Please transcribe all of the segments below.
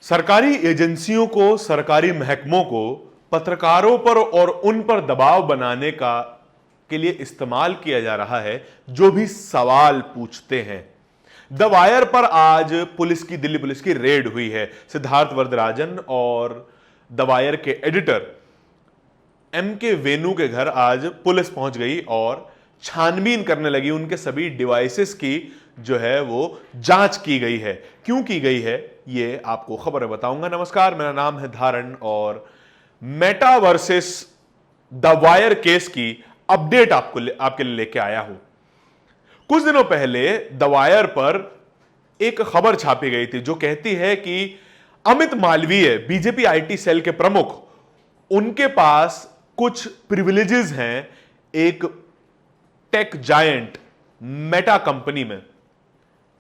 सरकारी एजेंसियों को, सरकारी महकमों को पत्रकारों पर और उन पर दबाव बनाने का के लिए इस्तेमाल किया जा रहा है जो भी सवाल पूछते हैं। द वायर पर आज दिल्ली पुलिस की रेड हुई है। सिद्धार्थ वरदराजन और द वायर के एडिटर एम के वेणु के घर आज पुलिस पहुंच गई और छानबीन करने लगी। उनके सभी डिवाइसेस की जो है वो जांच की गई है। क्यों की गई है ये आपको खबर बताऊंगा। नमस्कार, मेरा नाम है धारण और Meta versus the wire case की अपडेट आपके लिए लेके आया हूं। कुछ दिनों पहले द वायर पर एक खबर छापी गई थी जो कहती है कि अमित मालवीय, बीजेपी आईटी सेल के प्रमुख, उनके पास कुछ प्रिविलेजेस हैं एक टेक जायंट मेटा कंपनी में।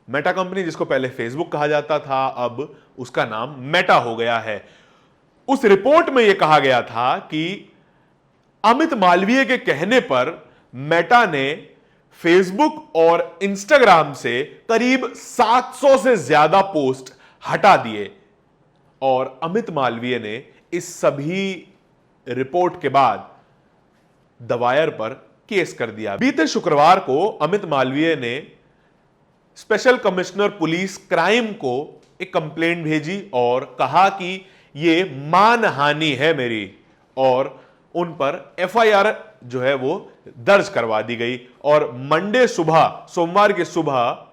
मेटा कंपनी जिसको पहले फेसबुक कहा जाता था, अब उसका नाम मेटा हो गया है। उस रिपोर्ट में यह कहा गया था कि अमित मालवीय के कहने पर मेटा ने फेसबुक और इंस्टाग्राम से करीब 700 से ज्यादा पोस्ट हटा दिए और अमित मालवीय ने इस सभी रिपोर्ट के बाद द वायर पर केस कर दिया। बीते शुक्रवार को अमित मालवीय ने स्पेशल कमिश्नर पुलिस क्राइम को एक कंप्लेंट भेजी और कहा कि यह मानहानि है मेरी, और उन पर एफआईआर जो है वो दर्ज करवा दी गई। और सोमवार की सुबह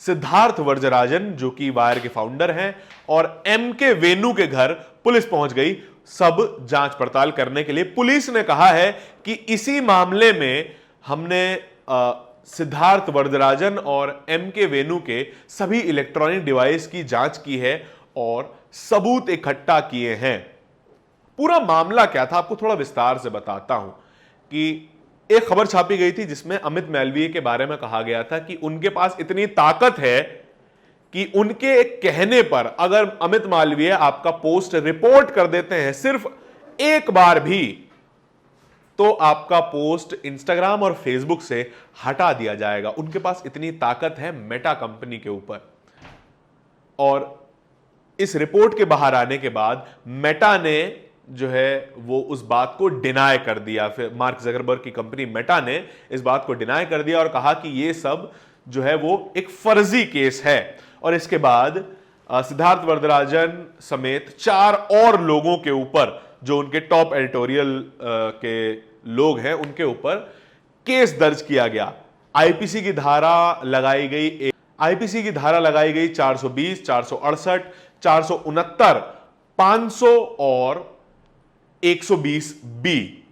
सिद्धार्थ वरदराजन जो कि वायर के फाउंडर हैं और एम के वेणु के घर पुलिस पहुंच गई सब जांच पड़ताल करने के लिए। पुलिस ने कहा है कि इसी मामले में हमने सिद्धार्थ वरदराजन और एम के वेणु के सभी इलेक्ट्रॉनिक डिवाइस की जांच की है और सबूत इकट्ठा किए हैं। पूरा मामला क्या था आपको थोड़ा विस्तार से बताता हूं कि एक खबर छापी गई थी जिसमें अमित मालवीय के बारे में कहा गया था कि उनके पास इतनी ताकत है कि उनके एक कहने पर अगर अमित मालवीय आपका पोस्ट रिपोर्ट कर देते हैं सिर्फ एक बार भी, तो आपका पोस्ट इंस्टाग्राम और फेसबुक से हटा दिया जाएगा। उनके पास इतनी ताकत है मेटा कंपनी के ऊपर। और इस रिपोर्ट के बाहर आने के बाद मेटा ने जो है वो उस बात को डिनाई कर दिया। फिर मार्क ज़करबर्ग की कंपनी मेटा ने इस बात को डिनाई कर दिया और कहा कि ये सब जो है वो एक फर्जी केस है। और इसके बाद सिद्धार्थ वरदराजन समेत 4 और लोगों के ऊपर, जो उनके टॉप एडिटोरियल के लोग हैं, उनके ऊपर केस दर्ज किया गया। आईपीसी की धारा लगाई गई 420, 468, 469, 500 और 120 बी।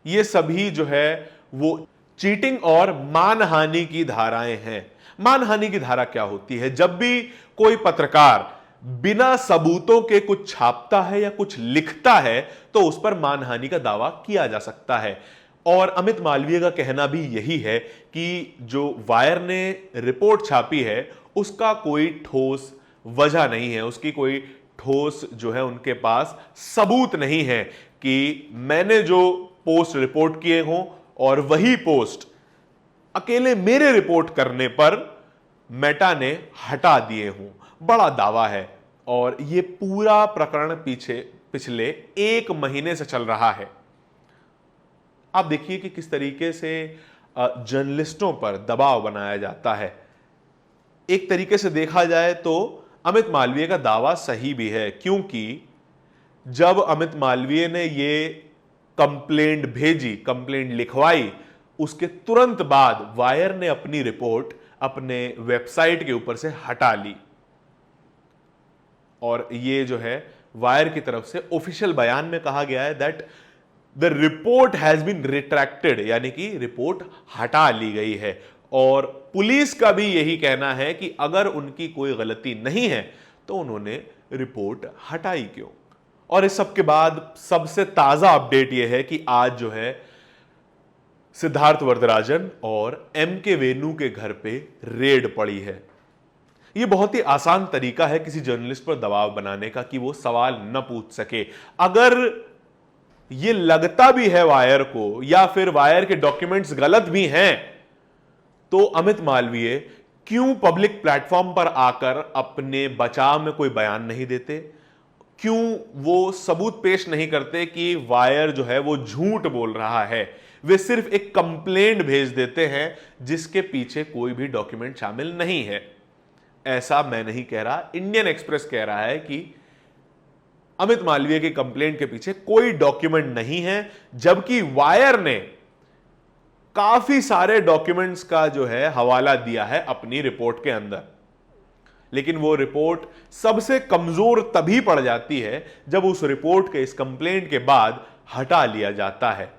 ये सभी जो है वो चीटिंग और मानहानि की धाराएं हैं। मानहानि की धारा क्या होती है? जब भी कोई पत्रकार बिना सबूतों के कुछ छापता है या कुछ लिखता है तो उस पर मानहानि का दावा किया जा सकता है। और अमित मालवीय का कहना भी यही है कि जो वायर ने रिपोर्ट छापी है उसका कोई ठोस वजह नहीं है, उसकी कोई ठोस जो है उनके पास सबूत नहीं है कि मैंने जो पोस्ट रिपोर्ट किए हों और वही पोस्ट अकेले मेरे रिपोर्ट करने पर मेटा ने हटा दिए हों। बड़ा दावा है और यह पूरा प्रकरण पिछले 1 महीने से चल रहा है। आप देखिए कि किस तरीके से जर्नलिस्टों पर दबाव बनाया जाता है। एक तरीके से देखा जाए तो अमित मालवीय का दावा सही भी है, क्योंकि जब अमित मालवीय ने ये कंप्लेंट लिखवाई, उसके तुरंत बाद वायर ने अपनी रिपोर्ट अपने वेबसाइट के ऊपर से हटा ली। और ये जो है वायर की तरफ से ऑफिशियल बयान में कहा गया है that the report has been retracted, यानी कि रिपोर्ट हटा ली गई है। और पुलिस का भी यही कहना है कि अगर उनकी कोई गलती नहीं है तो उन्होंने रिपोर्ट हटाई क्यों। और इस सब के बाद सबसे ताजा अपडेट यह है कि आज जो है सिद्धार्थ वरदराजन और एम के वेणु के घर पे रेड पड़ी है। यह बहुत ही आसान तरीका है किसी जर्नलिस्ट पर दबाव बनाने का कि वो सवाल न पूछ सके। अगर यह लगता भी है वायर को या फिर वायर के डॉक्यूमेंट्स गलत भी हैं तो अमित मालवीय क्यों पब्लिक प्लेटफॉर्म पर आकर अपने बचाव में कोई बयान नहीं देते? क्यों वो सबूत पेश नहीं करते कि वायर जो है वो झूठ बोल रहा है? वे सिर्फ एक कंप्लेंट भेज देते हैं जिसके पीछे कोई भी डॉक्यूमेंट शामिल नहीं है। ऐसा मैं नहीं कह रहा, इंडियन एक्सप्रेस कह रहा है कि अमित मालवीय की कंप्लेंट के पीछे कोई डॉक्यूमेंट नहीं है, जबकि वायर ने काफी सारे डॉक्यूमेंट्स का जो है हवाला दिया है अपनी रिपोर्ट के अंदर। लेकिन वो रिपोर्ट सबसे कमजोर तभी पड़ जाती है जब उस रिपोर्ट के, इस कंप्लेंट के बाद हटा लिया जाता है।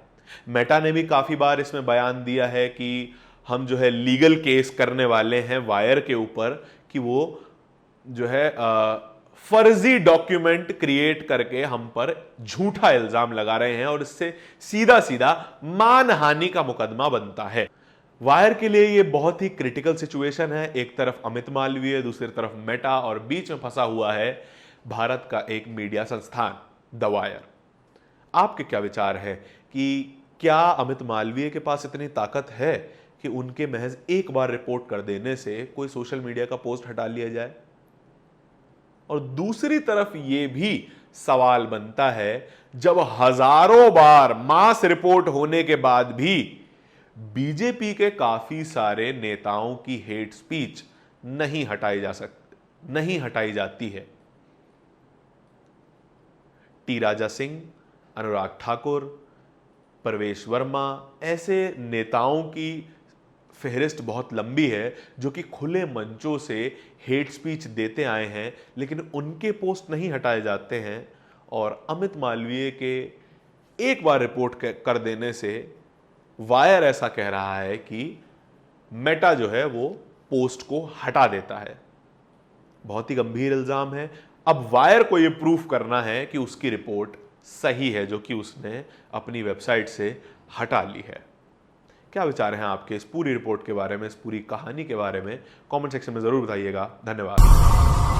मेटा ने भी काफी बार इसमें बयान दिया है कि हम जो है लीगल केस करने वाले हैं वायर के ऊपर कि वो जो है फर्जी डॉक्यूमेंट क्रिएट करके हम पर झूठा इल्जाम लगा रहे हैं और इससे सीधा सीधा मानहानि का मुकदमा बनता है। वायर के लिए यह बहुत ही क्रिटिकल सिचुएशन है। एक तरफ अमित मालवीय, दूसरी तरफ मेटा और बीच में फंसा हुआ है भारत का एक मीडिया संस्थान द वायर। आपके क्या विचार है कि क्या अमित मालवीय के पास इतनी ताकत है कि उनके महज एक बार रिपोर्ट कर देने से कोई सोशल मीडिया का पोस्ट हटा लिया जाए? और दूसरी तरफ यह भी सवाल बनता है, जब हजारों बार मास रिपोर्ट होने के बाद भी बीजेपी के काफी सारे नेताओं की हेट स्पीच नहीं हटाई जाती है। टी राजा सिंह, अनुराग ठाकुर, परवेश वर्मा, ऐसे नेताओं की फहरिस्त बहुत लंबी है जो कि खुले मंचों से हेट स्पीच देते आए हैं, लेकिन उनके पोस्ट नहीं हटाए जाते हैं। और अमित मालवीय के एक बार रिपोर्ट कर देने से वायर ऐसा कह रहा है कि मेटा जो है वो पोस्ट को हटा देता है। बहुत ही गंभीर इल्जाम है। अब वायर को यह प्रूफ करना है कि उसकी रिपोर्ट सही है जो कि उसने अपनी वेबसाइट से हटा ली है। क्या विचार हैं आपके इस पूरी रिपोर्ट के बारे में, इस पूरी कहानी के बारे में? कमेंट सेक्शन में जरूर बताइएगा। धन्यवाद।